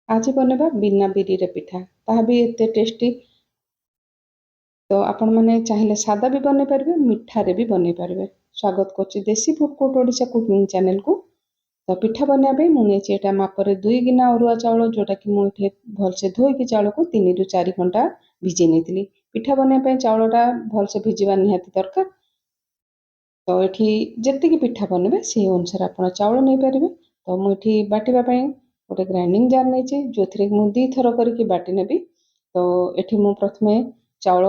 आज बनेबा बिना बिरी रे पिठा ताहा भी एते टेस्टी। तो आपण मैंने चाहिए सादा भी बन पारे मिठा रे भी बन पारे। स्वागत करछि देसी food court Odisha cooking channel को। तो पिठा बनवाई मुझे यहाँ मापर 2 गिना अरुआ चाउल जोटा कि मुझे भलसे धोईकी चाउल को 3 ରୁ 4 घंटा भिजे नहीं। पिठा बनवाई चाउलटा भलसे भिजवा निहाती दरकार। तो ये जितकी पिठा बनबे से अनुसार आप चाउल नहीं पारे। तो मुझे बाटिवाई गोटे ग्राइंडिंग जार नहीं जो थी मुझे 2 थर करके बाटी नेबी। तो ये मुझे प्रथमे चाउल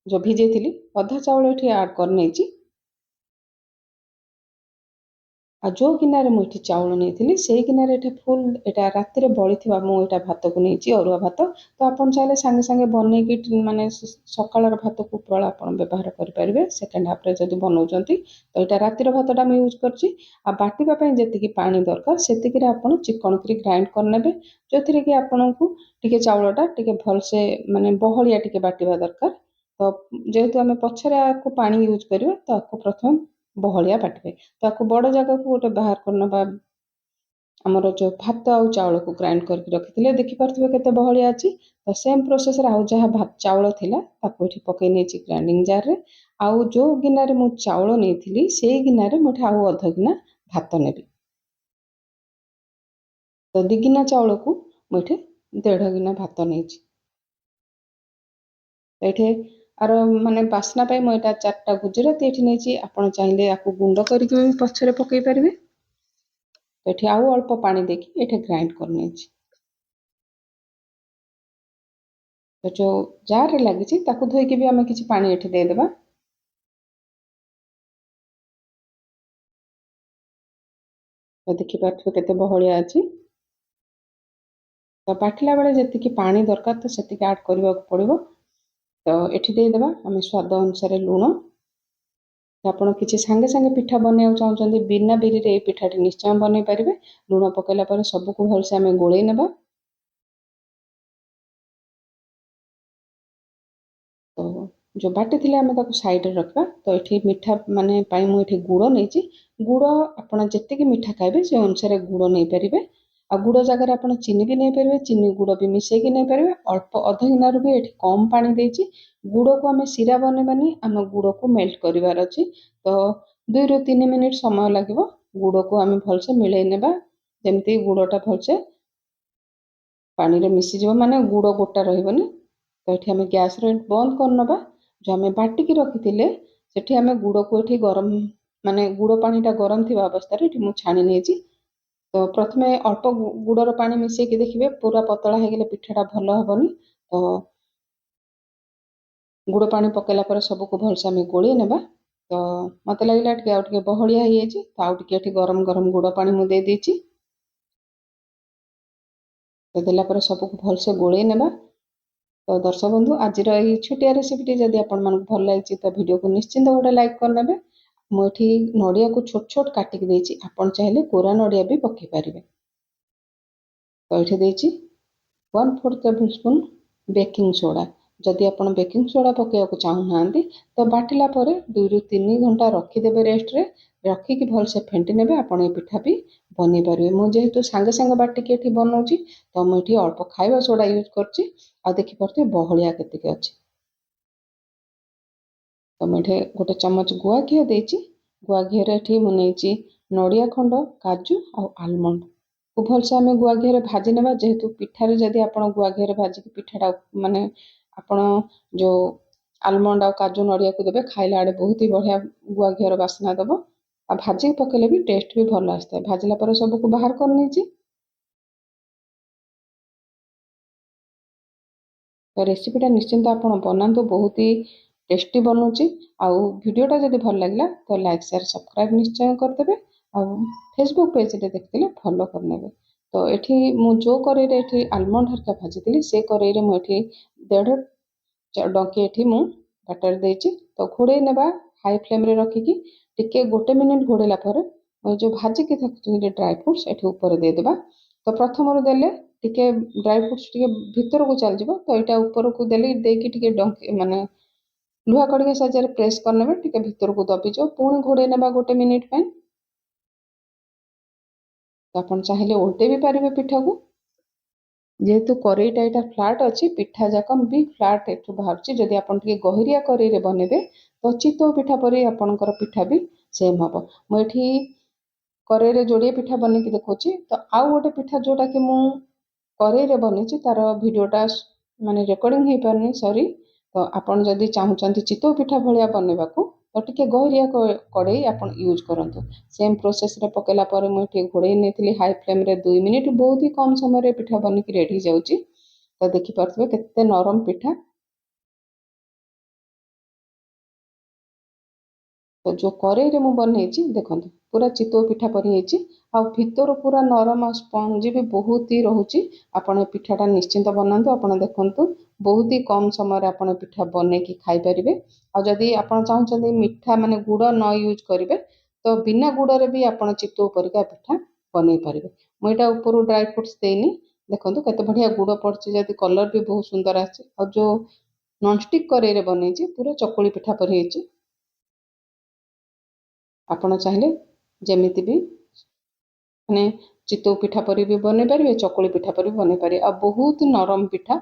जो भिजे थी अधा चाउल ये आड कर नहीं। आ जो गिनारे मुझे चाउल नहीं से गिनारे फुल यहाँ राति बड़ी मुझे भात को नहीं अरुआ भात। तो आप चाहिए सांगे सांगे बनईकि माने सकाल भात को उपरा आप व्यवहार करेंगे। सेकेंड हाफ्रे जब बनाऊँ तो यहाँ रातिर भातटा मुझे यूज करवाई जी पा दरकार से आप चिकन करी ग्राइंड करने जो थी कि आपन को टे चाउलटा टे भलसे माने बहलिया टे बाटिवा दरकार। तो जेहेतु आम पछरे आपको पानी यूज करवा तो आपको प्रथम बहलिया बाटे। तो आपको बड़ जगह को गोटे बाहर करना आमर जो भात आउ चाउल को ग्राइंड करके रखी देखिपे केते बहलिया अच्छी। तो सेम प्रोसेस आउ जहाँ भात चाउल थिला ताको ये पकई नहीं ग्राइंडिंग जार रे। आउ जो गिनारे मु चाउल नहीं से गिनारे मुझे आउ अध गिना भात नेबी। तो 2 गिना चाउल को मुझे 1.5 गिना भात नहीं। ये आर माने बास्ना मुझे 4टा गुजराती ये नहीं आप चाहिए आपको गुंड करके पछरे पकई पारे। तो ये आउ अल्प पानी देखी ये ग्राइंड करनी। तो जो जार रे लगी धोईकी भी आम कि पानी ये देदेबा। तो देखिपे केते बहलिया अच्छी। तो बाटिला बेले जी पानी दरकार तो से आड करने पड़ो। तो ये देदेबा आम स्वाद अनुसार लुण। ଆପଣ କିଛି ସାଙ୍ଗେ ସାଙ୍ଗେ ପିଠା ବନେଇବାକୁ ଚାହୁଁଛନ୍ତି ବିନା ବିରିରେ ଏଇ ପିଠାଟି ନିଶ୍ଚୟ ବନେଇ ପାରିବେ। ଲୁଣ ପକେଇଲା ପରେ ସବୁକୁ ଭଲସେ ଆମେ ଗୋଳେଇ ନେବା। ତ जो बाटी थिले आमे ताको साइड रे रखबा। तो एठी मिठा माने पाई मु एठी गुड़ नहीं। गुड़ आपण जेतिकी मिठा खाइबे से अनुसार गुड़ नहीं पारिबे। आ गुड़ जगह आपण चीनी भी नहीं पारिबे चीनी गुड़ भी मिसेकी नहीं पारिबे। अल्प अध गिनारू भी एठी कम पानी देछि। गुड़ को आमे सिरा बनेबानी आम गुड़ को मेल्ट करिवार अछि। तो 2 ରୁ 3 मिनिट समय लागिबो। गुड़ को आमे भलसे मिलाई नेबा जेमती गुड़टा भलसे पानी रे मिसी जिवो माने गुड़ गोटा रहिबोनी। तो एठी आमे गैस रे बंद करनबा। जो आम बाटिकी रखी से आम गुड़ को ये गरम माने गुड़ पानीटा गरम थी अवस्था मु छाणी नहीं। तो प्रथमे अल्प गुड़र पानी मिसेकी देखिए पूरा पतला हो गले पिठाटा भल हेनी। तो गुड़ पानी पकेला पर सबको भलसे आम गोली नेबा। तो मत लगे टे बहलिया तो आउ टे गरम गरम गुड़ पानी मुझे देदेछि। तो देला सबको भलसे गोली नेबा। तो दर्शक बंधु आज छोटिया रेसिपी जदि आपण भल लगी तो वीडियो को निश्चिंत गोटे लाइक करने। मुझे नड़िया को छोट छोट काटिक देछि आपण चाहिए कोरा नड़िया भी पकई पारे। तो ये 1/4 टेबल स्पून बेकिंग सोडा। जदि आपण बेकिंग सोडा पकड़ा चाहूना तो बाटिला 2 ରୁ 3 घंटा रखीदे रेस्ट रे रखिकी भलसे फेंटी ने आपण ये पिठा भी बन पारे। मुझे सांगे सांगे बाटिकी ये बनाऊँगी तो मुझे अल्प खाଇବା सोडा यूज करछि। आ देखिपे बहलिया केतिके अच्छी। तो मुझे गोटे चमच गुआ घी देछि। गुआ घी मुझे नड़िया खंड काजू और आलमंड को भलसे आम गुआ घी भाजी नेबा। जेहेतु पिठार जदि आप गुआ घी भाजिक पिठाटा माने आपण जो आलमंड और काजू नड़िया को देवे खाइला आड़े बहुत ही बढ़िया गुआ घी बास्ना दब। आ भाजी पकेले भी टेस्ट भी भल आसता है। भाजिला पर सबको बाहर कर नहीं। तो रेसिपीटा निश्चिंत आप बनातु बहुत ही टेस्टी बनूची। आउ वीडियोटा जब भल लगे तो लाइक शेयर सब्सक्राइब निश्चय करदे। आउ फेसबुक पेज रे देखते फॉलो करने। तो ये जो कड़े ये आलमंड हरका भाजी से कड़े मुझे 1.5 डंकी ये बैटर देछि। तो घोड़े नेबा हाई फ्लेम रे रखिकी टिके 1 मिनिट घोड़ेला जो भाजिकी ड्राई फ्रुट्स ये ऊपर देदेबा। तो प्रथम देले टिके ड्राई फ्रुट्स टिके भीतर को चल जाव। तो यहाँ ऊपर को देले देकी टिके डंकी माने लुहा कड़िका साहाଯ୍य प्रेस करने टिके भीतर को दबी जाओ पुणी घोड़े नेबा 1 मिनिट पे। तो आप चाहिए उल्टे भी पारे पिठा को। ଯେହେତୁ କରେଇଟା ଏଇଟା ଫ୍ଲାଟ୍ ଅଛି, ପିଠା ଯାକ ବି ଫ୍ଲାଟ୍ ଏଠୁ ବାହାରୁଛି। ଯଦି ଆପଣ ଟିକେ ଗହିରିଆ କରେଇରେ ବନେଇବେ ତ ଚିତଉ ପିଠା ପରି ଆପଣଙ୍କର ପିଠା ବି ସେମ୍ ହବ। ମୁଁ ଏଠି କରେଇରେ ଯୋଡ଼ିଏ ପିଠା ବନେଇକି ଦେଖାଉଛି। ତ ଆଉ ଗୋଟେ ପିଠା ଯୋଉଟାକି ମୁଁ କରେଇରେ ବନେଇଛି ତାର ଭିଡ଼ିଓଟା ମାନେ ରେକର୍ଡ଼ିଂ ହେଇପାରୁନି, ସରି। ତ ଆପଣ ଯଦି ଚାହୁଁଛନ୍ତି ଚିତଉ ପିଠା ଭଳିଆ ବନେଇବାକୁ ତ ଟିକେ ଗହିରିଆ କଡ଼େଇ ଆପଣ ୟୁଜ୍ କରନ୍ତୁ। ସେମ୍ ପ୍ରୋସେସ୍ରେ ପକାଇଲା ପରେ ମୁଁ ଟିକେ ଘୋଡ଼େଇ ନେଇଥିଲି ହାଇ ଫ୍ଲେମ୍ରେ 2 ମିନିଟ୍। ବହୁତ ହି କମ୍ ସମୟରେ ପିଠା ବନିକି ରେଡ଼ି ହେଇଯାଉଛି। ତ ଦେଖିପାରୁଥିବେ କେତେ ନରମ ପିଠା। ତ ଯେଉଁ କରେଇରେ ମୁଁ ବନେଇଛି ଦେଖନ୍ତୁ ପୁରା ଚିତଉ ପିଠା ପରି ହେଇଛି। ଆଉ ଭିତରୁ ପୁରା ନରମ ସ୍ପଞ୍ଜି ବି ବହୁତ ହି ରହୁଛି। ଆପଣ ଏ ପିଠାଟା ନିଶ୍ଚିନ୍ତ ବନାନ୍ତୁ। ଆପଣ ଦେଖନ୍ତୁ ବହୁତ ହି କମ୍ ସମୟରେ ଆପଣ ପିଠା ବନେଇକି ଖାଇପାରିବେ। ଆଉ ଯଦି ଆପଣ ଚାହୁଁଛନ୍ତି ମିଠା ମାନେ ଗୁଡ଼ ନ ୟୁଜ୍ କରିବେ ତ ବିନା ଗୁଡ଼ରେ ବି ଆପଣ ଚିତଉ ପରିକା ପିଠା ବନେଇ ପାରିବେ। ମୁଁ ଏଇଟା ଉପରୁ ଡ୍ରାଇ ଫ୍ରୁଟ୍ସ ଦେଇନି। ଦେଖନ୍ତୁ କେତେ ବଢ଼ିଆ ଗୁଡ଼ ପଡ଼ିଛି, ଯଦି କଲର୍ ବି ବହୁତ ସୁନ୍ଦର ଆସିଛି। ଆଉ ଯେଉଁ ନନଷ୍ଟିକ୍ କରେଇରେ ବନେଇଛି ପୁରା ଚକୁଳି ପିଠା ପରି ହେଇଛି। ଆପଣ ଚାହିଁଲେ ଯେମିତି ବି ମାନେ ଚିତଉ ପିଠା ପରି ବି ବନେଇ ପାରିବେ, ଚକୁଳି ପିଠା ପରି ବି ବନେଇ ପାରିବେ। ଆଉ ବହୁତ ନରମ ପିଠା।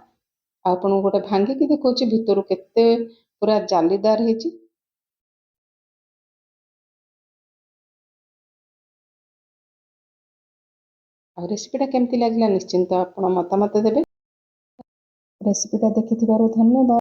ଆଉ ଆପଣଙ୍କୁ ଗୋଟେ ଭାଙ୍ଗିକି ଦେଖାଉଛି ଭିତରୁ କେତେ ପୁରା ଜାଲିଦାର ହେଇଛି। ଆଉ ରେସିପିଟା କେମିତି ଲାଗିଲା ନିଶ୍ଚିନ୍ତ ଆପଣ ମତାମତ ଦେବେ। ରେସିପିଟା ଦେଖିଥିବାରୁ ଧନ୍ୟବାଦ।